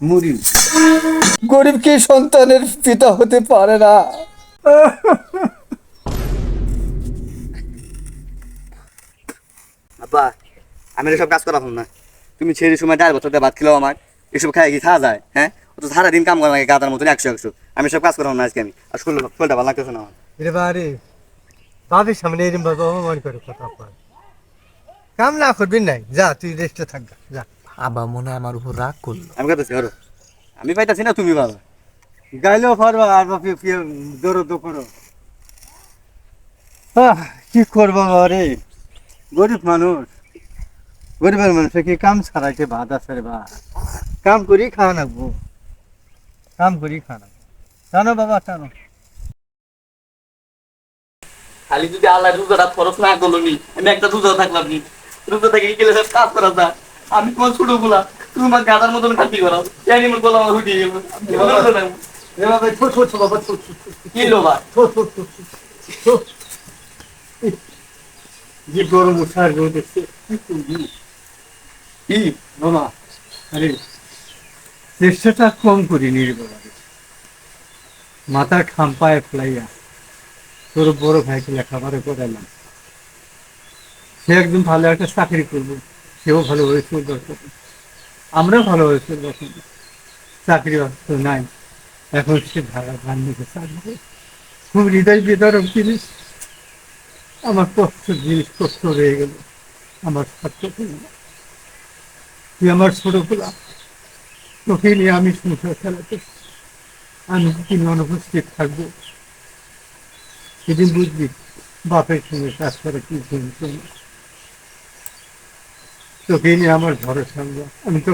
মুড়ি। গরিব কি সন্তানের পিতা হতে পারে না? আব্বা, আমি এসব কাজ করা না। তুমি ছেড়ে সময় 4 বছর ধরে ভাত খেলেও আমার এসব খাই কি খাওয়া যায়? হ্যাঁ, ও তো সারাদিন কাম করা লাগে গাদার মতন 100 আমি সব কাজ করা না আজকে আমি। আর শরীরটা ভালো লাগতেছে না আমার। রে বারে বাবির সামনে এরম ভাবে অপমান করে কথা কয়। কাম না করবি নাই, যা তুই রেস্টে থাক গা, যা। আব্বা মনে হয় আমার উপর রাগ করলো। আমি কথা ধরো, আমি পাইতাছি না, তুমি ভালো গাইলেও পারবা আর বাপি দৌড় করো। কি করবো রে, গরিব মানুষ, গরিবের মানুষে কি কাম ছাড়াইতে বাদ আছে রে বা? কাম করি খাওয়া লাগবো, কাম করি খাওয়া লাগবো। টানো বাবা টানো। খালি যদি আল্লাহ রোজাটা খরচ না করলো নি, আমি একটা রোজা থাকলাম নি। রোজা থেকে গেলে সব কাজ করা যায়। আমি তোমার ছোট গুলা, তুমি আমার গাদার মতন খাতি করাও, জানি আমার গোলা আমার হুটিয়ে গেল। কি লো ভাই? যে গরম উঠার রোদ এসে কি করবি? কি বাবা, আরে চেষ্টাটা কম করিনি রে বাবা, মাথার খাম্পায় ফেলাইয়া তোর বড় ভাইকে লেখাপড়া করাইলাম। সে একদম ভালো একটা চাকরি করবো, সেও ভালো হয়েছে দরকার, আমরাও ভালো হয়েছে দরকার। চাকরি বাকরি নাই, এখন সে ভাড়া ভান নিতে চাকরি। খুব হৃদয় বিদারক জিনিস, আমার কষ্ট জিনিস কষ্ট রয়ে গেল, আমার ছাত্র তুই আমার ছোট খোলা, তোকে নিয়ে আমি সংসার চালাতে, আমি তিনি অনুপস্থিত থাকবো, সেদিন বুঝবি বাপের সঙ্গে কাজ করে কি জিনিস। তোকে নিয়ে আমার ভরসা, আমি তো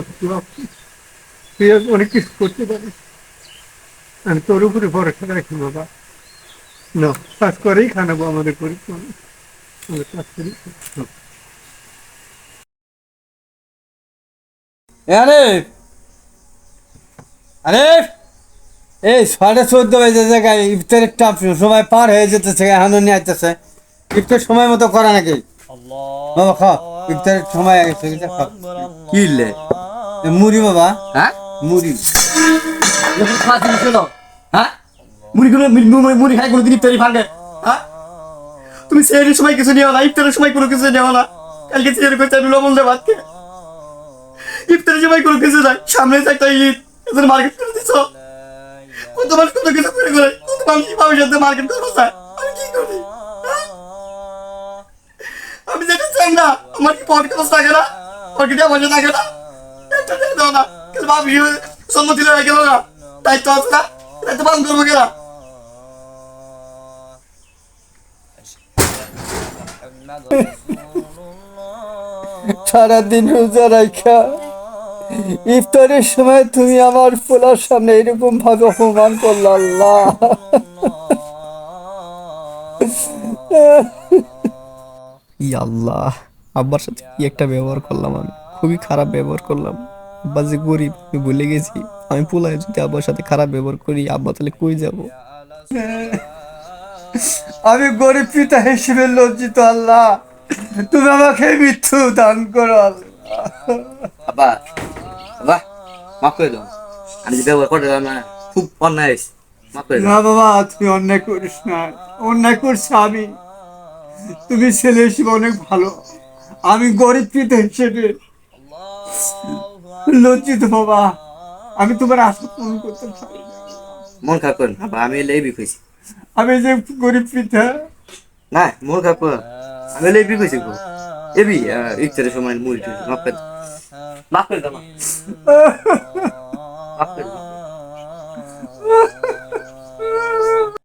তুই অনেক কিছু করতে পারিস, আমি তোর উপরে ভরসা রাখি বাবা। না, কাজ করেই খানাবো, আমাদের করি কাজ করি। আরে আরে এই 14:30 বেজে জায়গায় ইফতারের টাপ সময় পার হয়ে যেতেছে, এখনো নিয়ে আসতেছে। ইফতার সময় মতো করা নাকি? বাবা খাও, ইফতারের সময় গেছে, খাও। কি লে? মুড়ি বাবা, হ্যাঁ, মুড়ি। যখন খাওয়া জিনিস হলো, হ্যাঁ, মুড়ি খাই কোনোদিন ইফতারি ভাঙে? হ্যাঁ, তুমি সেহরির সময় কিছু নিও না, ইফতারের সময় কোনো কিছু নেও না। কালকে সেহরি করতে আমি লবণ দিয়ে ভাত খেয়ে, ইফতারের সময় কোনো কিছু নাই। সামনে যে একটা ঈদ, এদের মার্কেট করে দিছো। কত মানুষ কত কিছু করে করে, কত মানুষ কিভাবে সাথে মার্কেট করবো স্যার, আমি কি করি? হ্যাঁ? আমি যেটা চাই না, আমার কি পকেট খরচ থাকে না, পকেটে পয়সা থাকে না, একটা দিয়ে দাও না। কিন্তু ভাবি সম্মতি হয়ে গেল না, দায়িত্ব আছে না, দায়িত্ব পালন করবো কেনা? সারাদিন রোজা রাখা ইফতারের সময় তুমি আমার পোলার সামনে এরকম ভাবে অপমান করলো, আল্লাহ। ই আল্লাহ, আব্বার সাথে কি একটা ব্যবহার করলাম, আমি খুবই খারাপ ব্যবহার করলাম। আব্বা যে গরিব আমি ভুলে গেছি। আমি পোলায় যদি আব্বার সাথে খারাপ ব্যবহার করি, আব্বা তাহলে কই যাব? আমি গরিব পিতা হিসেবে লজ্জিত, আল্লাহ। তুমি আমাকে মৃত্যু দান করো, আল্লাহ। আব্বা, আব্বা, মাফ করে দাও। আমি যে ব্যবহার করে দিলাম না, খুব অন্যায় হয়েছে, মাফ করে দাও। না বাবা, তুমি অন্যায় করিস না, অন্যায় করছি আমি। তুমি ছেলে হিসেবে অনেক ভালো, আমি গরিব পিতা হিসেবে লজ্জিত বাবা। আমি তোমার আশা পূরণ করতে পারি না। মন খারাপ করেন আব্বা, আমি এলে এই হয়েছি আমি যে গরিব পিতা। না, মন খারাপ করেন, আমি এলে এই হয়েছি গো। এবি ইফতারের সময় মুড়ি টুড়ি মাফ করে দাও, মাফ করে দাও, মাফ করে দাও।